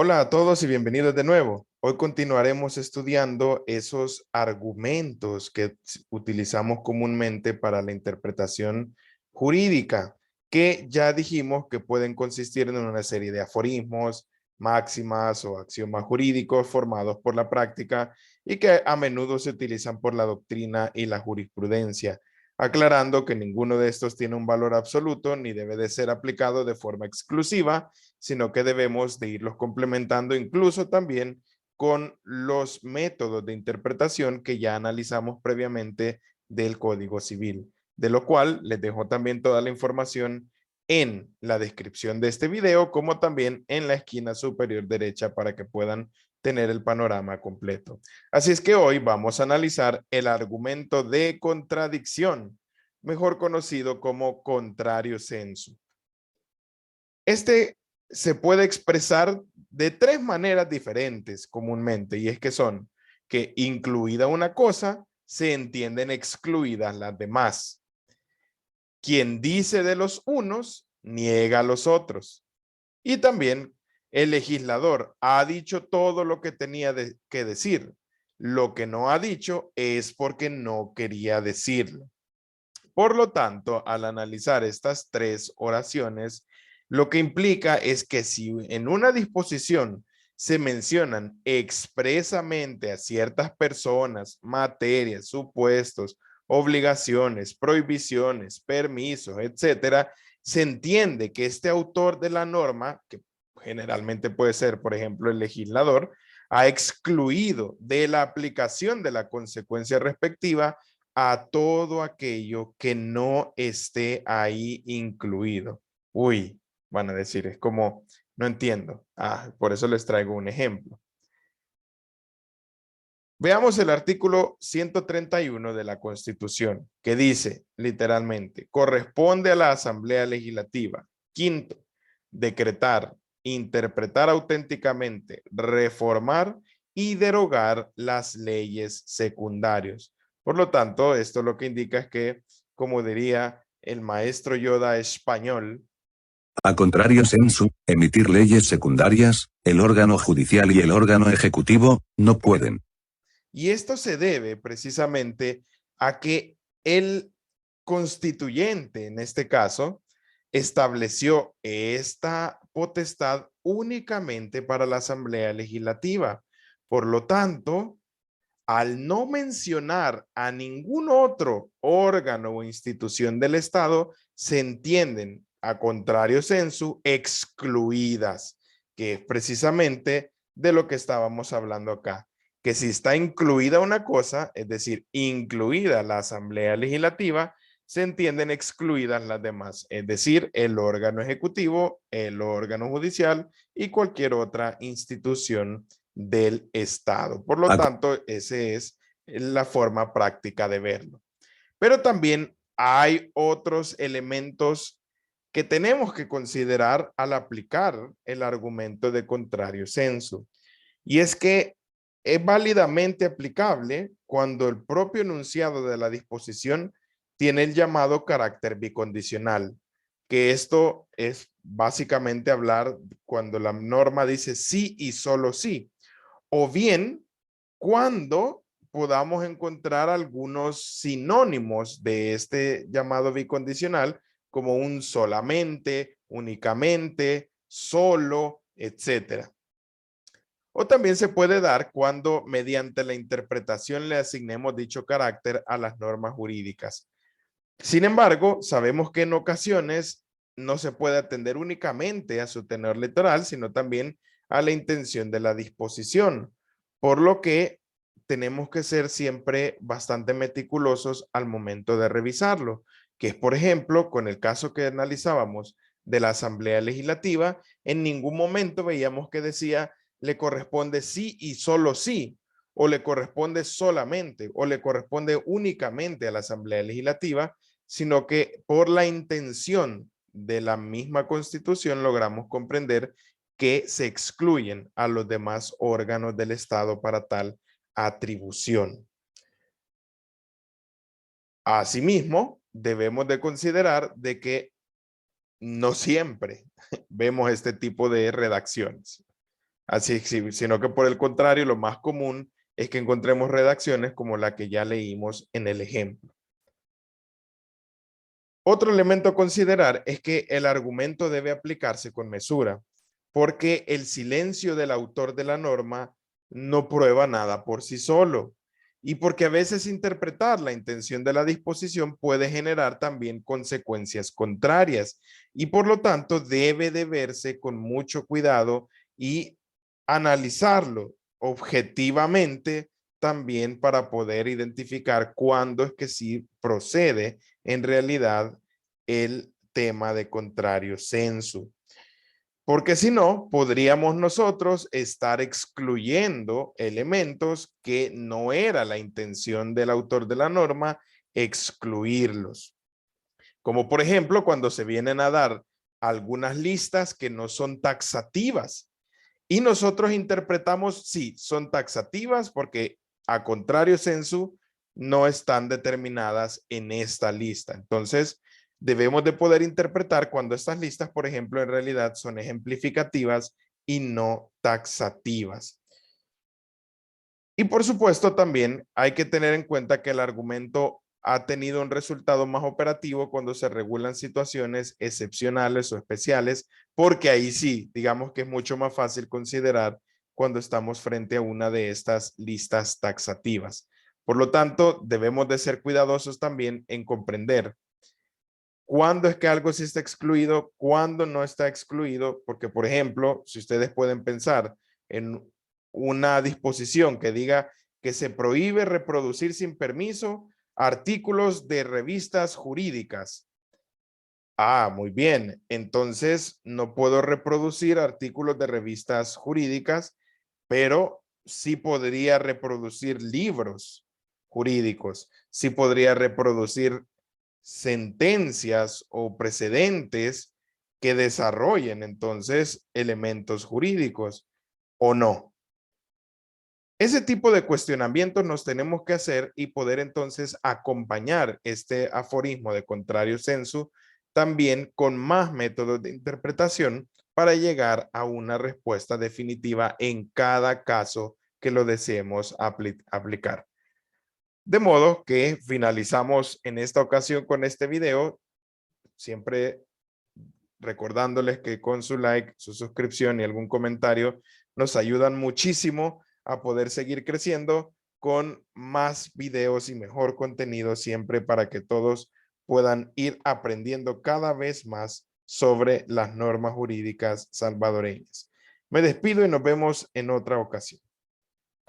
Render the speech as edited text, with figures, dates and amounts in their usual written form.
Hola a todos y bienvenidos de nuevo. Hoy continuaremos estudiando esos argumentos que utilizamos comúnmente para la interpretación jurídica, que ya dijimos que pueden consistir en una serie de aforismos, máximas o axiomas jurídicos formados por la práctica y que a menudo se utilizan por la doctrina y la jurisprudencia, aclarando que ninguno de estos tiene un valor absoluto ni debe de ser aplicado de forma exclusiva, sino que debemos de irlos complementando incluso también con los métodos de interpretación que ya analizamos previamente del Código Civil, de lo cual les dejo también toda la información en la descripción de este video, como también en la esquina superior derecha para que puedan tener el panorama completo. Así es que hoy vamos a analizar el argumento de contradicción, mejor conocido como contrario sensu. Este se puede expresar de tres maneras diferentes comúnmente, y es que son que incluida una cosa, se entienden excluidas las demás. Quien dice de los unos, niega a los otros. Y también el legislador ha dicho todo lo que tenía que decir. Lo que no ha dicho es porque no quería decirlo. Por lo tanto, al analizar estas tres oraciones, lo que implica es que si en una disposición se mencionan expresamente a ciertas personas, materias, supuestos, obligaciones, prohibiciones, permisos, etcétera, se entiende que este autor de la norma, que generalmente puede ser, por ejemplo, el legislador, ha excluido de la aplicación de la consecuencia respectiva a todo aquello que no esté ahí incluido. Uy, van a decir, es como, no entiendo. Por eso les traigo un ejemplo. Veamos el artículo 131 de la Constitución, que dice literalmente, corresponde a la Asamblea Legislativa, quinto, decretar, interpretar auténticamente, reformar y derogar las leyes secundarias. Por lo tanto, esto lo que indica es que, como diría el maestro Yoda español, a contrario sensu, emitir leyes secundarias, el órgano judicial y el órgano ejecutivo, no pueden. y esto se debe precisamente a que el constituyente, en este caso, estableció esta potestad únicamente para la Asamblea Legislativa. Por lo tanto, al no mencionar a ningún otro órgano o institución del Estado, se entienden, a contrario sensu, excluidas, que es precisamente de lo que estábamos hablando acá. Que si está incluida una cosa, es decir, incluida la Asamblea Legislativa, se entienden excluidas las demás, es decir, el órgano ejecutivo, el órgano judicial y cualquier otra institución del Estado. Por lo tanto, esa es la forma práctica de verlo. Pero también hay otros elementos que tenemos que considerar al aplicar el argumento de contrario sensu. Y es que es válidamente aplicable cuando el propio enunciado de la disposición tiene el llamado carácter bicondicional, que esto es básicamente hablar cuando la norma dice sí y solo sí, o bien cuando podamos encontrar algunos sinónimos de este llamado bicondicional, como un solamente, únicamente, solo, etcétera. O también se puede dar cuando mediante la interpretación le asignemos dicho carácter a las normas jurídicas. Sin embargo, sabemos que en ocasiones no se puede atender únicamente a su tenor literal, sino también a la intención de la disposición, por lo que tenemos que ser siempre bastante meticulosos al momento de revisarlo, que es, por ejemplo, con el caso que analizábamos de la Asamblea Legislativa, en ningún momento veíamos que decía le corresponde sí y solo sí, o le corresponde solamente, o le corresponde únicamente a la Asamblea Legislativa, sino que por la intención de la misma Constitución logramos comprender que se excluyen a los demás órganos del Estado para tal atribución. Asimismo, debemos de considerar de que no siempre vemos este tipo de redacciones. Así, sino que por el contrario, lo más común es que encontremos redacciones como la que ya leímos en el ejemplo. Otro elemento a considerar es que el argumento debe aplicarse con mesura, porque el silencio del autor de la norma no prueba nada por sí solo, y porque a veces interpretar la intención de la disposición puede generar también consecuencias contrarias, y por lo tanto debe de verse con mucho cuidado y analizarlo objetivamente también para poder identificar cuándo es que sí procede en realidad el tema de contrario sensu. Porque si no, podríamos nosotros estar excluyendo elementos que no era la intención del autor de la norma excluirlos. Como por ejemplo, cuando se vienen a dar algunas listas que no son taxativas y nosotros interpretamos, sí, son taxativas porque a contrario sensu no están determinadas en esta lista. Entonces, debemos de poder interpretar cuando estas listas, por ejemplo, en realidad son ejemplificativas y no taxativas. Y por supuesto, también hay que tener en cuenta que el argumento ha tenido un resultado más operativo cuando se regulan situaciones excepcionales o especiales, porque ahí sí, digamos que es mucho más fácil considerar cuando estamos frente a una de estas listas taxativas. Por lo tanto, debemos de ser cuidadosos también en comprender cuándo es que algo sí está excluido, cuándo no está excluido, porque por ejemplo, si ustedes pueden pensar en una disposición que diga que se prohíbe reproducir sin permiso artículos de revistas jurídicas. Ah, muy bien. Entonces no puedo reproducir artículos de revistas jurídicas, pero sí podría reproducir libros jurídicos, sí podría reproducir sentencias o precedentes que desarrollen entonces elementos jurídicos o no. Ese tipo de cuestionamientos nos tenemos que hacer y poder entonces acompañar este aforismo de contrario sensu también con más métodos de interpretación para llegar a una respuesta definitiva en cada caso que lo deseemos aplicar. De modo que finalizamos en esta ocasión con este video, siempre recordándoles que con su like, su suscripción y algún comentario nos ayudan muchísimo a poder seguir creciendo con más videos y mejor contenido siempre para que todos puedan ir aprendiendo cada vez más sobre las normas jurídicas salvadoreñas. Me despido y nos vemos en otra ocasión.